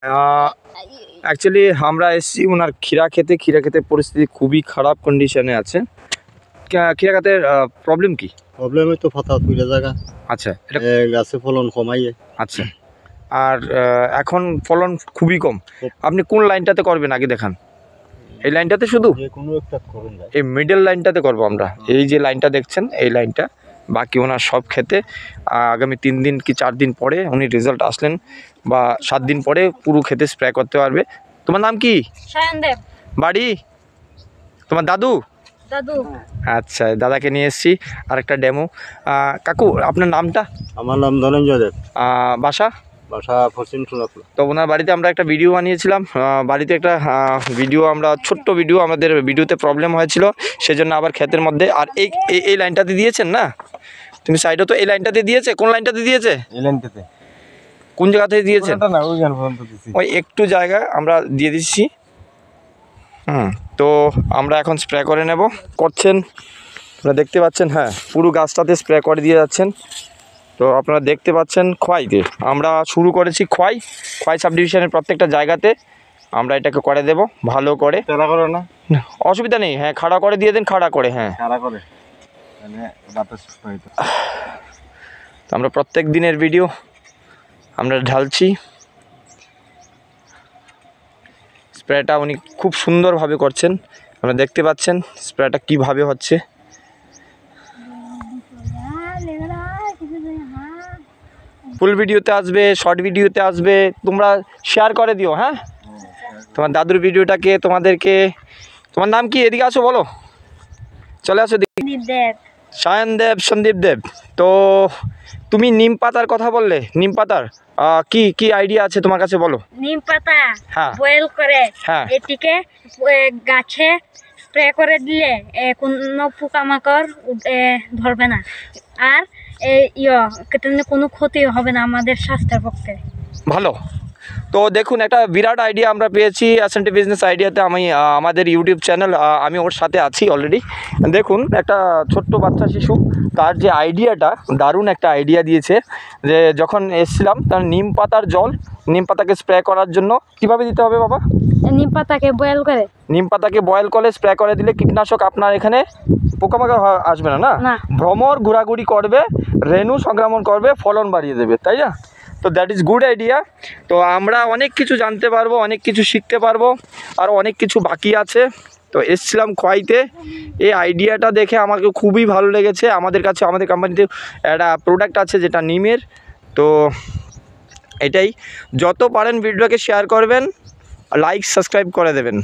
Actually আমরা এসেছি ওনার ক্ষীরা খেতে পরিস্থিতি খুবই খারাপ কন্ডিশনে আছে। ক্ষীরা খেতের প্রবলেম কি? প্রবলেম তো ফাতা তুইলা জায়গা। আচ্ছা, এটা গাছে ফলন কমাইয়ে। আচ্ছা, আর এখন ফলন খুবই কম। আপনি কোন লাইনটাতে করবেন আগে দেখান। এই লাইনটাতে শুধু কোনো একটা করুন, এই মিডল লাইনটাতে করবো আমরা। এই যে লাইনটা দেখছেন এই লাইনটা, বাকি ওনার সব খেতে আগামী 3 দিন কি 4 দিন পরে উনি রেজাল্ট আসলেন বা 7 দিন পরে পুরো খেতে স্প্রে করতে পারবে। তোমার নাম কি? সায়নদেব। বাড়ি? তোমার দাদু? দাদু। আচ্ছা, দাদাকে নিয়ে এসেছি আরেকটা ডেমো। কাকু আপনার নামটা? আমার নাম ধনঞ্জয় দেব। বাসা? বাসা পশ্চিম সোনাপুর। তো ওনার বাড়িতে আমরা একটা ভিডিও বানিয়েছিলাম। বাড়িতে একটা ভিডিও, আমরা ছোট্ট ভিডিও, আমাদের ভিডিওতে প্রবলেম হয়েছিল সেজন্য আবার ক্ষেতের মধ্যে। আর এই লাইনটাতে দিয়েছেন না তুমি? সাইডে তো এই লাইনটাতে দিয়েছে। কোন লাইনটাতে দিয়েছে? এই লাইনটাতে। কোন জায়গাতে দিয়েছেন? না, ওইখান পর্যন্ত দিছি। ওই একটু জায়গা আমরা দিয়ে দিচ্ছি। তো আমরা এখন স্প্রে করে নেব। করছেন আপনারা দেখতে পাচ্ছেন। হ্যাঁ, পুরো গাছটাতে স্প্রে করে দিয়ে যাচ্ছেন। তো আপনারা দেখতে পাচ্ছেন খোয়াইতে আমরা শুরু করেছি। খোয়াই সাব ডিভিশনের প্রত্যেকটা জায়গাতে আমরা এটাকে করে দেব ভালো করে। তেরা করে না, অসুবিধা নেই। হ্যাঁ, খাড়া করে দিয়ে দেন, খাড়া করে। হ্যাঁ, খাড়া করে, মানে বাতাস হইতো। তো আমরা প্রত্যেক দিনের ভিডিও আমরা ঢালছি। স্প্রেটা উনি খুব সুন্দরভাবে করছেন, আপনারা দেখতে পাচ্ছেন স্প্রেটা কিভাবে হচ্ছে। ফুল ভিডিওতে আসবে, শর্ট ভিডিওতে আসবে, তোমরা শেয়ার করে দিও। হ্যাঁ, তোমার দাদুর ভিডিওটাকে তোমাদেরকে। তোমার নাম কি? এদিকে আসো, বলো, চলে আসো। সায়নদেব, সন্দীপ দেব। তো তুমি নিম পাতার কথা বললে, নিম পাতার কি আইডিয়া আছে তোমার কাছে, বলো। নিম পাতা হ্যাঁ, বয়েল করে হ্যাঁ, এটিকে গাছে স্প্রে করে দিলে কোনো পোকামাকড় ধরবে না, আর কোনো ক্ষতি হবে না আমাদের স্বাস্থ্যের পক্ষে। ভালো। তো দেখুন, একটা বিরাট আইডিয়া আমরা পেয়েছি এসএনটি বিজনেস আইডিয়াতে। আমি আমাদের ইউটিউব চ্যানেল, আমি ওর সাথে আছি অলরেডি। দেখুন, একটা ছোট্ট বাচ্চা শিশু, তার যে আইডিয়াটা, দারুণ একটা আইডিয়া দিয়েছে। যে যখন এসেছিলাম, তার নিম পাতার জল, নিম পাতাকে স্প্রে করার জন্য কীভাবে দিতে হবে বাবা? নিম পাতাকে বয়েল করে, নিম পাতাকে বয়েল করে স্প্রে করে দিলে কীটনাশক আপনার এখানে পোকামাকড় আসবে না, না ভ্রমর ঘোরাঘুরি করবে, রেণু সংক্রমণ করবে, ফলন বাড়িয়ে দেবে, তাই না? তো দ্যাট ইজ গুড আইডিয়া। তো আমরা অনেক কিছু জানতে পারবো, অনেক কিছু শিখতে পারবো, আর অনেক কিছু বাকি আছে। তো এসছিলাম খোয়াইতে, এই আইডিয়াটা দেখে আমাকে খুবই ভালো লেগেছে। আমাদের কাছে, আমাদের কোম্পানিতে একটা প্রোডাক্ট আছে যেটা নিমের। তো এটাই, যত পারেন ভিডিওকে শেয়ার করবেন, লাইক সাবস্ক্রাইব করে দেবেন।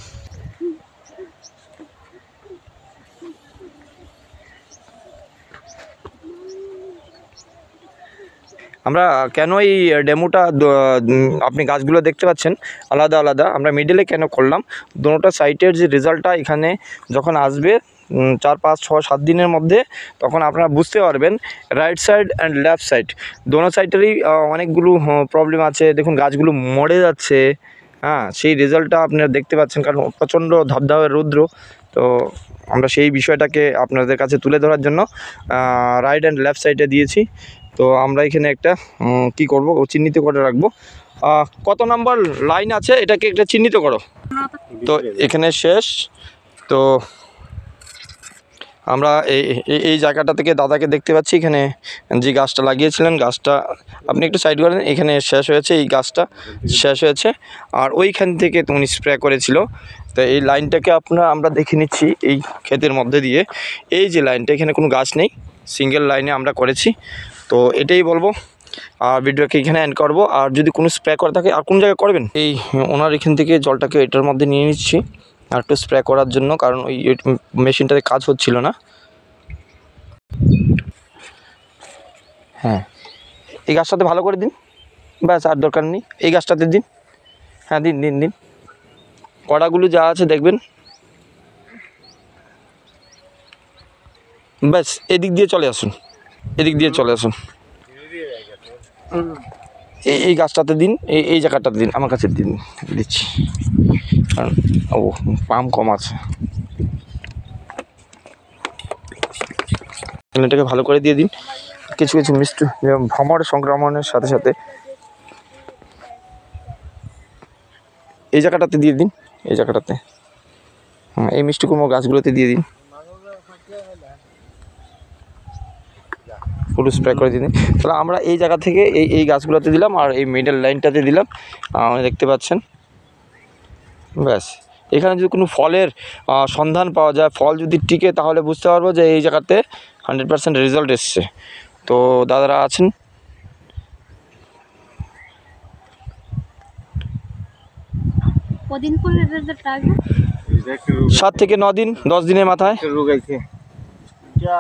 আমরা কেন এই ডেমোটা, আপনি গাছগুলো দেখতে পাচ্ছেন আলাদা আলাদা, আমরা মিডলে কেন করলাম? দুটো সাইটের যে রেজাল্টটা এখানে যখন আসবে 4, 5, 6, 7 দিনের মধ্যে, তখন আপনারা বুঝতে পারবেন right side and left side দোনো সাইডেরই অনেকগুলো প্রবলেম আছে। দেখুন, গাছগুলো মরে যাচ্ছে। হ্যাঁ, সেই রেজাল্টটা আপনারা দেখতে পাচ্ছেন, কারণ প্রচণ্ড ধবধবে রৌদ্র। তো আমরা সেই বিষয়টাকে আপনাদের কাছে তুলে ধরার জন্য রাইট অ্যান্ড লেফট সাইডে দিয়েছি। তো আমরা এখানে একটা কি করব, ও চিহ্নিত করে রাখবো কত নাম্বার লাইন আছে, এটাকে একটা চিহ্নিত করো। তো এখানে শেষ। তো আমরা এই জায়গাটা থেকে দাদাকে দেখতে পাচ্ছি, এখানে যে গাছটা লাগিয়েছিলেন, গাছটা আপনি একটু সাইড করেন, এখানে শেষ হয়েছে, এই গাছটা শেষ হয়েছে, আর ওইখান থেকে উনি স্প্রে করেছিল। তো এই লাইনটাকে আমরা দেখে নিচ্ছি এই ক্ষেতের মধ্যে দিয়ে। এই যে লাইনটা, এখানে কোনো গাছ নেই, সিঙ্গেল লাইনে আমরা করেছি। তো এটাই বলবো, আর ভিডিওকে এখানে এন্ড করবো। আর যদি কোনো স্প্রে করা থাকে, আর কোন জায়গায় করবেন, এই ওনার এখান থেকে জলটাকে এটার মধ্যে নিয়ে নিচ্ছি আর একটু স্প্রে করার জন্য, কারণ ওই মেশিনটাতে কাজ হচ্ছিল না। হ্যাঁ, এই গাছটাতে ভালো করে দিন, ব্যাস, আর দরকার নেই। এই গাছটাতে দিন, হ্যাঁ দিন দিন দিন, কড়াগুলো যা আছে দেখবেন, ব্যাস। এদিক দিয়ে চলে আসুন, এদিক দিয়ে চলে আসুন। এই গাছটাতে দিন, এই জায়গাটাতে দিন, আমার কাছে দিচ্ছি, কারণ পাম কম আছে। এটাকে ভালো করে দিয়ে দিন। কিছু কিছু মিষ্টি ভ্রমর সংক্রমণের সাথে সাথে এই জায়গাটাতে দিয়ে দিন, এই জায়গাটাতে, হ্যাঁ এই মিষ্টি কুমড়ো গাছগুলোতে দিয়ে দিন, পুরো স্প্রে করে দিন। তাহলে আমরা এই জায়গা থেকে এই গাছগুলোতে দিলাম আর এই মিডল লাইনটাতে দিলাম, দেখতে পাচ্ছেন। ব্যাস, এখানে যদি কোনো ফলের সন্ধান পাওয়া যায়, ফল যদি টিকে, তাহলে বুঝতে পারবো যে এই জায়গাতে 100% রেজাল্ট এসছে। তো দাদারা আছেন, কদিন পরে রেজাল্ট আসবে? 7 থেকে 9 দিন, 10 দিনের মাথায়। রোগ আছে।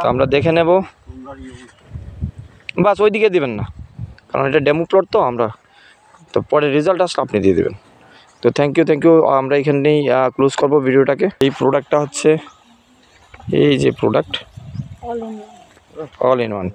তো আমরা দেখে নেব। বাস ওই দিকে দেবেন না, কারণ এটা ডেমো প্লট, তো আমরা তো পরে রেজাল্ট আসলে আপনি দিয়ে দেবেন। তো থ্যাংক ইউ। আমরা এখানেই ক্লোজ করব ভিডিওটাকে। এই প্রোডাক্টটা হচ্ছে, এই যে product all in all in one,